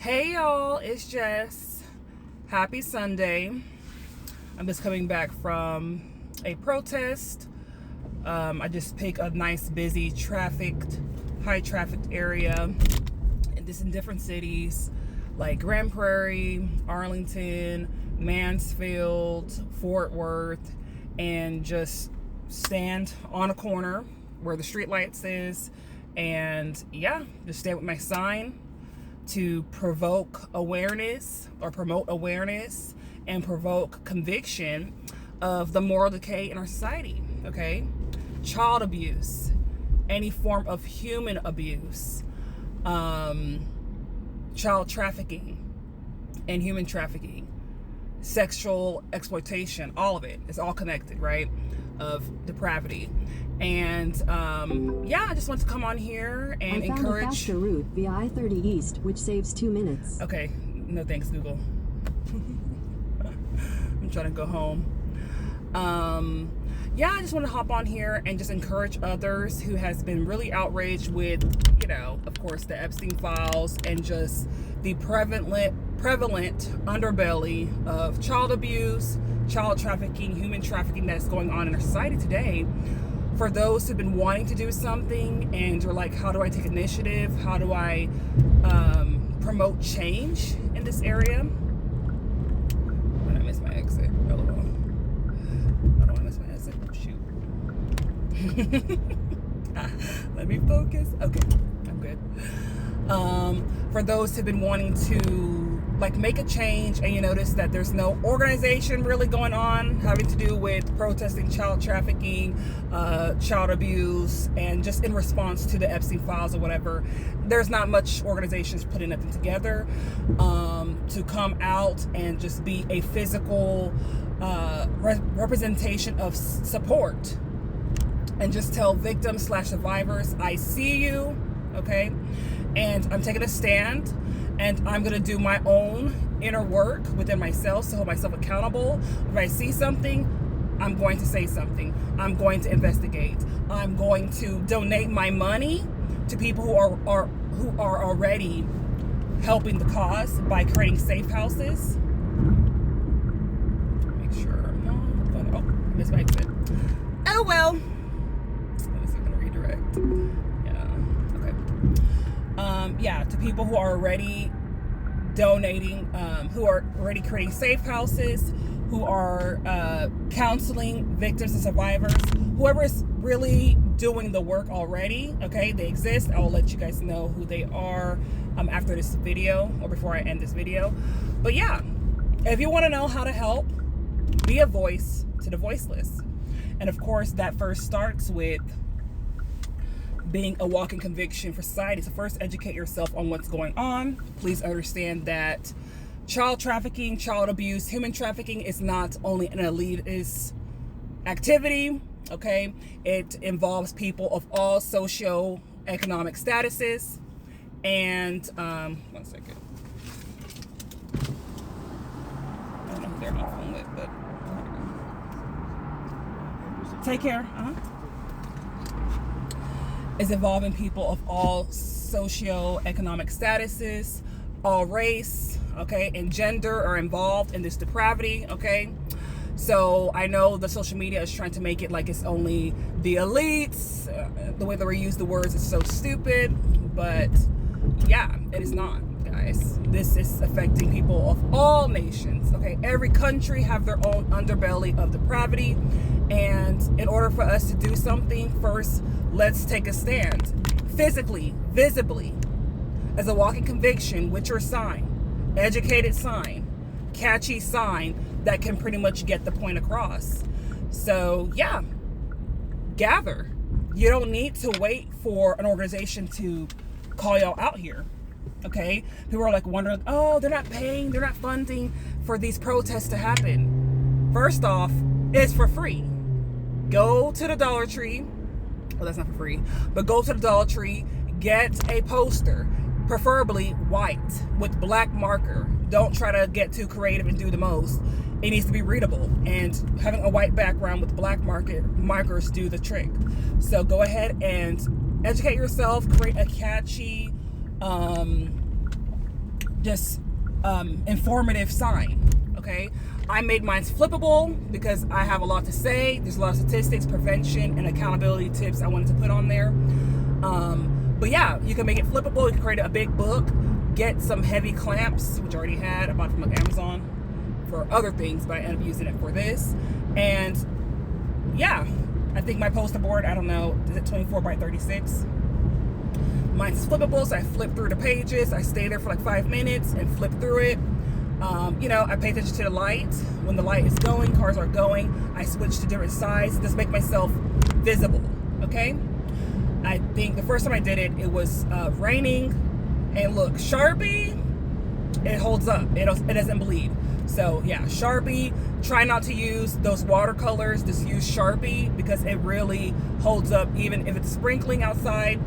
Hey y'all, it's Jess. Happy Sunday. I'm just coming back from a protest. I just picked a nice, busy, high trafficked area, and this in different cities like Grand Prairie, Arlington, Mansfield, Fort Worth, and just stand on a corner where the street lights is, and yeah, just stand with my sign to provoke awareness or promote awareness and provoke conviction of the moral decay in our society. Okay, child abuse, any form of human abuse, child trafficking and human trafficking, sexual exploitation, all of it. It's all connected, right? Of depravity. And yeah, I just want to come on here and encourage. I found a faster route via I-30 East, which saves 2 minutes. Okay, no thanks, Google. I'm trying to go home. Yeah, I just want to hop on here and just encourage others who has been really outraged with, of course, the Epstein files and just the prevalent underbelly of child abuse, child trafficking, human trafficking that's going on in our society today. For those who've been wanting to do something and are like, how do I take initiative? How do I promote change in this area? When I miss my exit, I don't want to miss my exit. Shoot. Let me focus. Okay, I'm good. For those who've been wanting to make a change, and you notice that there's no organization really going on having to do with protesting child trafficking, child abuse, and just in response to the Epstein files or whatever, there's not much organizations putting nothing together to come out and just be a physical representation of support and just tell victims / survivors, I see you, okay? And I'm taking a stand, and I'm going to do my own inner work within myself to hold myself accountable. If I see something, I'm going to say something. I'm going to investigate. I'm going to donate my money to people who are already helping the cause by creating safe houses. Make sure I'm not going. Oh, I missed my exit. Oh well. Let me see if I can redirect. Yeah, to people who are already donating, who are already creating safe houses, who are counseling victims and survivors, whoever is really doing the work already, okay, they exist. I'll let you guys know who they are after this video or before I end this video. But yeah, if you want to know how to help, be a voice to the voiceless. And of course, that first starts with being a walking conviction for society. So first, educate yourself on what's going on. Please understand that child trafficking, child abuse, human trafficking is not only an elitist activity, okay? It involves people of all socio-economic statuses. And, one second. I don't know who they're on the phone with, but take care. Is involving people of all socio-economic statuses, all race, okay, and gender are involved in this depravity, okay? So I know the social media is trying to make it like it's only the elites. The way that we use the words is so stupid, but yeah, it is not, guys. This is affecting people of all nations, okay? Every country have their own underbelly of depravity, and in order for us to do something, first, let's take a stand physically, visibly, as a walking conviction with your sign, educated sign, catchy sign that can pretty much get the point across. So yeah, gather. You don't need to wait for an organization to call y'all out here, okay? People are like wondering, oh, they're not paying, they're not funding for these protests to happen. First off, it's for free. Go to the Dollar Tree. Well, that's not for free, but go to the Dollar Tree, get a poster, preferably white with black marker. Don't try to get too creative and do the most. It needs to be readable, and having a white background with black markers do the trick. So go ahead and educate yourself, create a catchy just informative sign. Okay, I made mine flippable because I have a lot to say. There's a lot of statistics, prevention, and accountability tips I wanted to put on there. But yeah, you can make it flippable. You can create a big book, get some heavy clamps, which I already had. I bought from like Amazon for other things, but I ended up using it for this. And yeah, I think my poster board, I don't know, is it 24 by 36? Mine's flippable, so I flip through the pages. I stay there for like 5 minutes and flip through it. You know, I pay attention to the light. When the light is going, cars are going, I switch to different sides. Just make myself visible, okay? I think the first time I did it, it was raining. And look, Sharpie, it holds up. It doesn't bleed. So yeah, Sharpie, try not to use those watercolors. Just use Sharpie because it really holds up. Even if it's sprinkling outside,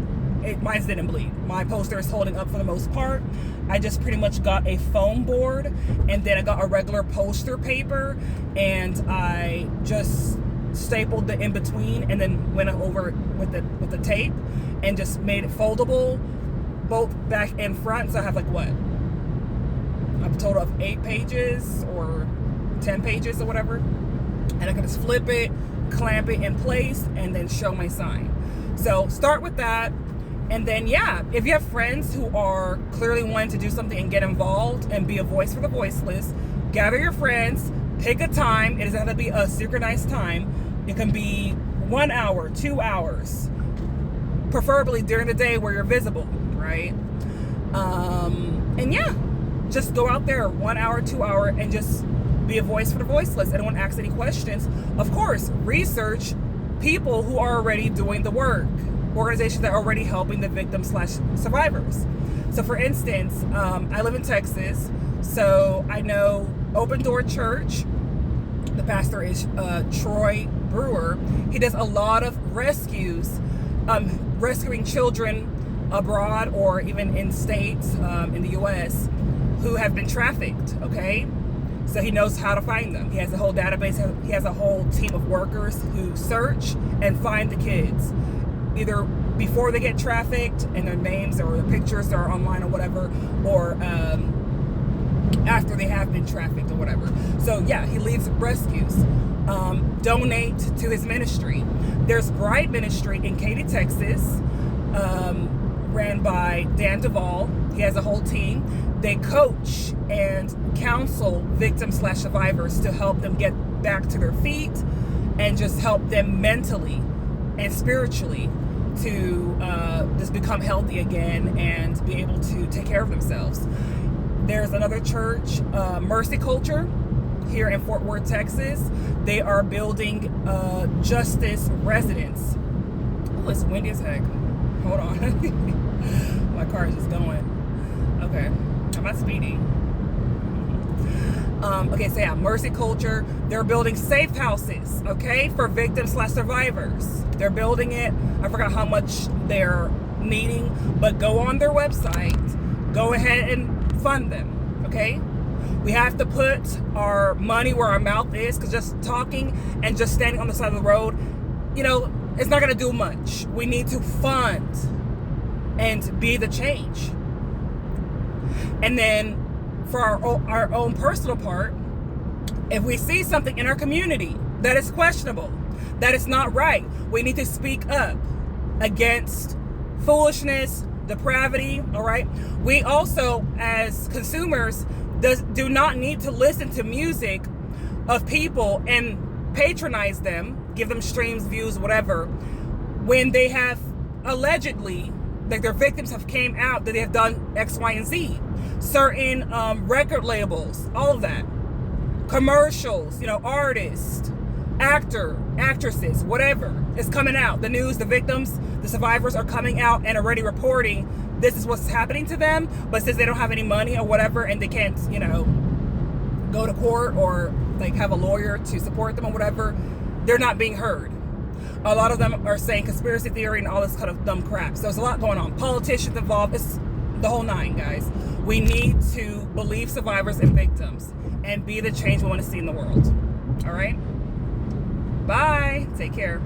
mine didn't bleed. My poster is holding up for the most part. I just pretty much got a foam board, and then I got a regular poster paper, and I just stapled the in between, and then went over it with the tape, and just made it foldable, both back and front. So I have like what, a total of 8 pages or 10 pages or whatever, and I can just flip it, clamp it in place, and then show my sign. So start with that. And then, yeah, if you have friends who are clearly wanting to do something and get involved and be a voice for the voiceless, gather your friends, pick a time. It doesn't have to be a synchronized time. It can be 1 hour, 2 hours, preferably during the day where you're visible, right? And yeah, just go out there 1 hour, 2 hour, and just be a voice for the voiceless. Anyone asks any questions, of course, research people who are already doing the work. Organizations that are already helping the victims/survivors. So for instance, I live in Texas, so I know Open Door Church. The pastor is Troy Brewer. He does a lot of rescues, rescuing children abroad or even in states in the US who have been trafficked, okay? So he knows how to find them. He has a whole database. He has a whole team of workers who search and find the kids, either before they get trafficked and their names or their pictures are online or whatever, or after they have been trafficked or whatever. So yeah, he leads rescues. Donate to his ministry. There's Bright Ministry in Katy, Texas, ran by Dan Duvall. He has a whole team. They coach and counsel victims/survivors to help them get back to their feet and just help them mentally and spiritually to just become healthy again and be able to take care of themselves. There's another church, Mercy Culture, here in Fort Worth, Texas. They are building justice residence. Oh, it's windy as heck. Hold on. My car is just going. Okay. I'm not speeding. Okay, so yeah, Mercy Culture. They're building safe houses, okay, for victims/survivors. They're building it. I forgot how much they're needing, but go on their website. Go ahead and fund them, okay? We have to put our money where our mouth is, because just talking and just standing on the side of the road, you know, it's not going to do much. We need to fund and be the change. And then for our own personal part, if we see something in our community that is questionable, that is not right, we need to speak up against foolishness, depravity, all right? We also, as consumers, do not need to listen to music of people and patronize them, give them streams, views, whatever, when they have allegedly, like their victims have came out that they have done X, Y, and Z. Certain record labels, all of that. Commercials, you know, artists, actresses, whatever is coming out. The news, the victims, the survivors are coming out and already reporting this is what's happening to them, but since they don't have any money or whatever and they can't, you know, go to court or like have a lawyer to support them or whatever, they're not being heard. A lot of them are saying conspiracy theory and all this kind of dumb crap. So there's a lot going on. Politicians involved. It's the whole nine, guys. We need to believe survivors and victims and be the change we want to see in the world. All right? Bye. Take care.